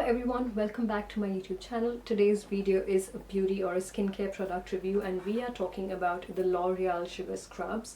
everyone, welcome back to my YouTube channel. Today's video is a beauty or a skincare product review, and we are talking about the L'Oreal Sugar Scrubs.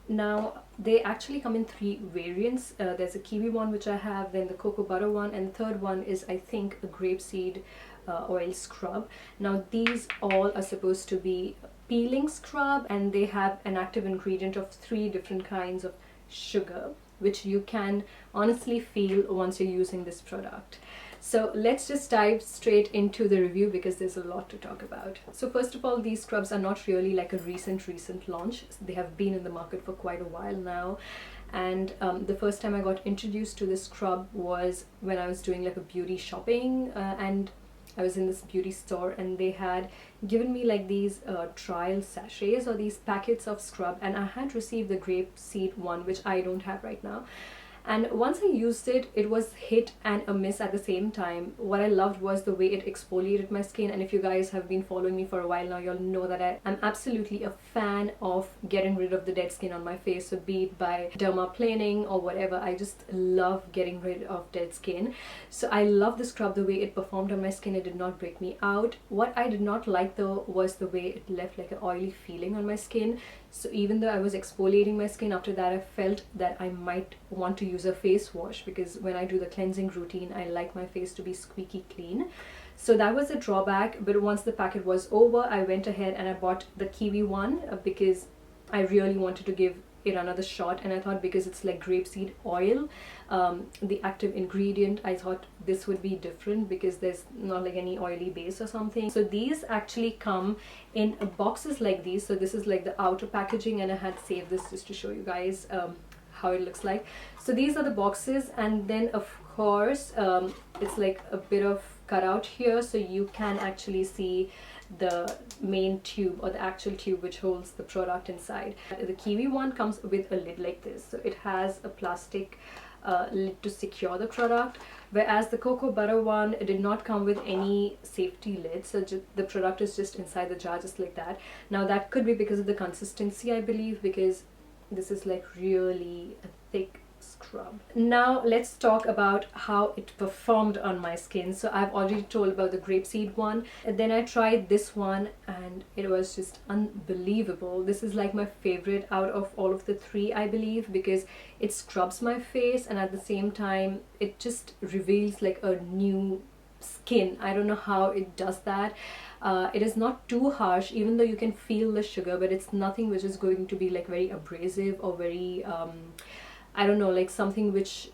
Now, they actually come in three variants. There's a kiwi one which I have, then the cocoa butter one, and the third one is, I think, a grapeseed oil scrub. Now, these all are supposed to be peeling scrub, and they have an active ingredient of 3 different kinds of sugar, which you can honestly feel once you're using this product. So let's just dive straight into the review because there's a lot to talk about. So first of all, these scrubs are not really like a recent launch. They have been in the market for quite a while now, and the first time I got introduced to this scrub was when I was doing like a beauty shopping, and I was in this beauty store and they had given me like these trial sachets or these packets of scrub, and I had received the grapeseed one, which I don't have right now. And once I used it, it was hit and a miss at the same time. What I loved was the way it exfoliated my skin, and if you guys have been following me for a while now, you'll know that I'm absolutely a fan of getting rid of the dead skin on my face. So be it by dermaplaning or whatever, I just love getting rid of dead skin. So I love the scrub, the way it performed on my skin. It did not break me out. What I did not like though was the way it left like an oily feeling on my skin. So even though I was exfoliating my skin, after that I felt that I might want to use a face wash, because when I do the cleansing routine, I like my face to be squeaky clean. So that was a drawback. But once the packet was over, I went ahead and I bought the kiwi one because I really wanted to give it another shot, and I thought because it's like grapeseed oil, the active ingredient, I thought this would be different because there's not like any oily base or something. So these actually come in boxes like these. So this is like the outer packaging, and I had saved this just to show you guys how it looks like. So these are the boxes, and then of course it's like a bit of cutout here, so you can actually see the main tube or the actual tube which holds the product inside. The kiwi one comes with a lid like this, so it has a plastic lid to secure the product, whereas the cocoa butter one did not come with any safety lid, so the product is just inside the jar just like that. Now that could be because of the consistency, I believe, because this is like really a thick scrub. Now let's talk about how it performed on my skin. So I've already told about the grapeseed one, and then I tried this one and it was just unbelievable. This is like my favorite out of all of the 3, I believe, because it scrubs my face and at the same time it just reveals like a new skin. I don't know how it does that. It is not too harsh, even though you can feel the sugar, but it's nothing which is going to be like very abrasive or very I don't know, like something which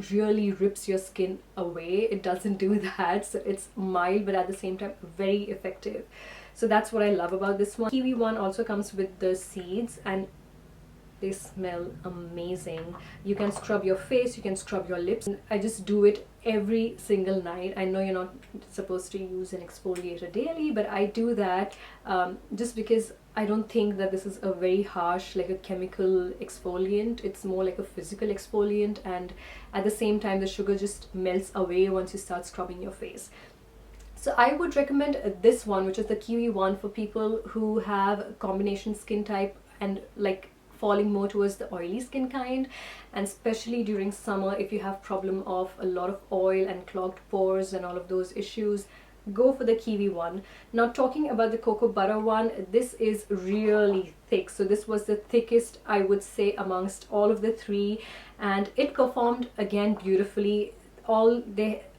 really rips your skin away. It doesn't do that. So it's mild but at the same time very effective. So that's what I love about this one. Kiwi one also comes with the seeds, and they smell amazing. You can scrub your face, you can scrub your lips. I just do it every single night. I know you're not supposed to use an exfoliator daily, but I do that just because I don't think that this is a very harsh, like a chemical exfoliant. It's more like a physical exfoliant, and at the same time the sugar just melts away once you start scrubbing your face. So I would recommend this one, which is the kiwi one, for people who have combination skin type and like falling more towards the oily skin kind, and especially during summer, if you have problem of a lot of oil and clogged pores and all of those issues, go for the kiwi one. Now talking about the cocoa butter one, this is really thick. So this was the thickest, I would say, amongst all of the 3, and it performed again beautifully. All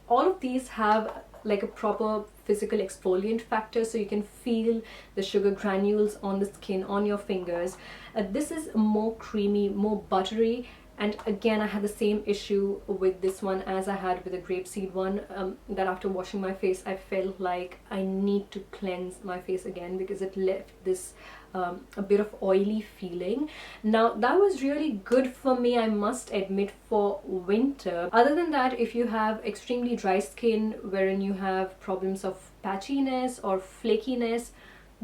of these have like a proper physical exfoliant factor, so you can feel the sugar granules on the skin, on your fingers. This is more creamy, more buttery, and again I had the same issue with this one as I had with the grapeseed one, that after washing my face I felt like I need to cleanse my face again because it left this a bit of oily feeling. Now that was really good for me, I must admit, for winter. Other than that, if you have extremely dry skin wherein you have problems of patchiness or flakiness,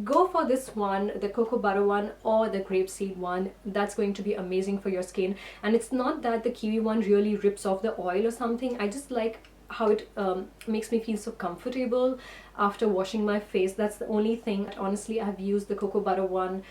go for this one, the cocoa butter one or the grapeseed one. That's going to be amazing for your skin. And it's not that the kiwi one really rips off the oil or something. I just like how it makes me feel so comfortable after washing my face. That's the only thing. Honestly, I've used the cocoa butter one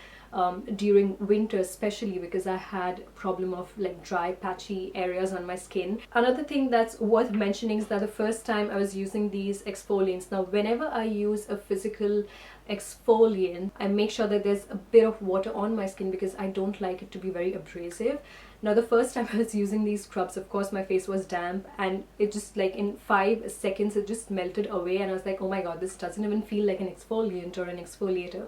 during winter, especially because I had a problem of like dry patchy areas on my skin. Another thing that's worth mentioning is that the first time I was using these exfoliants, now whenever I use a physical exfoliant, I make sure that there's a bit of water on my skin because I don't like it to be very abrasive. Now the first time I was using these scrubs, of course my face was damp, and it just like in 5 seconds it just melted away, and I was like, oh my god, this doesn't even feel like an exfoliant or an exfoliator.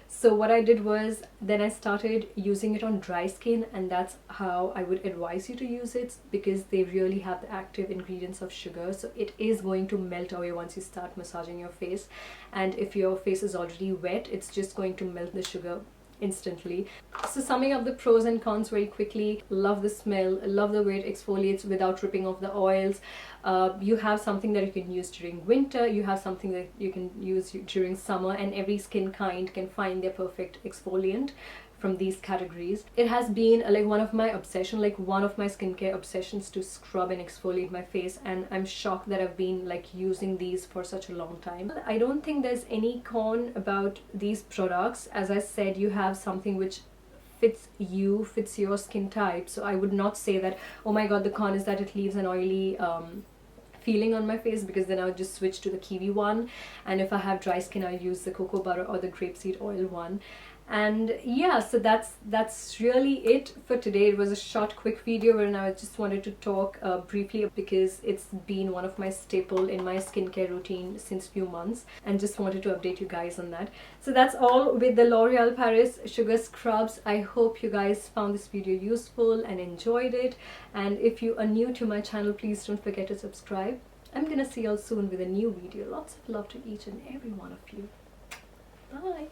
So what I did was then I started using it on dry skin, and that's how I would advise you to use it, because they really have the active ingredients of sugar, so it is going to melt away once you start massaging your face. And if your face is already wet, it's just going to melt the sugar instantly. So summing up the pros and cons very quickly: love the smell, love the way it exfoliates without ripping off the oils. You have something that you can use during winter, you have something that you can use during summer, and every skin kind can find their perfect exfoliant from these categories. It has been like one of my obsession, like one of my skincare obsessions, to scrub and exfoliate my face, and I'm shocked that I've been like using these for such a long time. I don't think there's any con about these products. As I said, you have something which fits you, fits your skin type, so I would not say that, oh my god, the con is that it leaves an oily feeling on my face, because then I would just switch to the kiwi one, and if I have dry skin, I use the cocoa butter or the grapeseed oil one. And yeah, so that's really it for today. It was a short quick video wherein I just wanted to talk briefly, because it's been one of my staple in my skincare routine since few months, and just wanted to update you guys on that. So that's all with the L'Oreal Paris Sugar Scrubs. I hope you guys found this video useful and enjoyed it, and if you are new to my channel, please don't forget to subscribe. I'm gonna see you all soon with a new video. Lots of love to each and every one of you. Bye.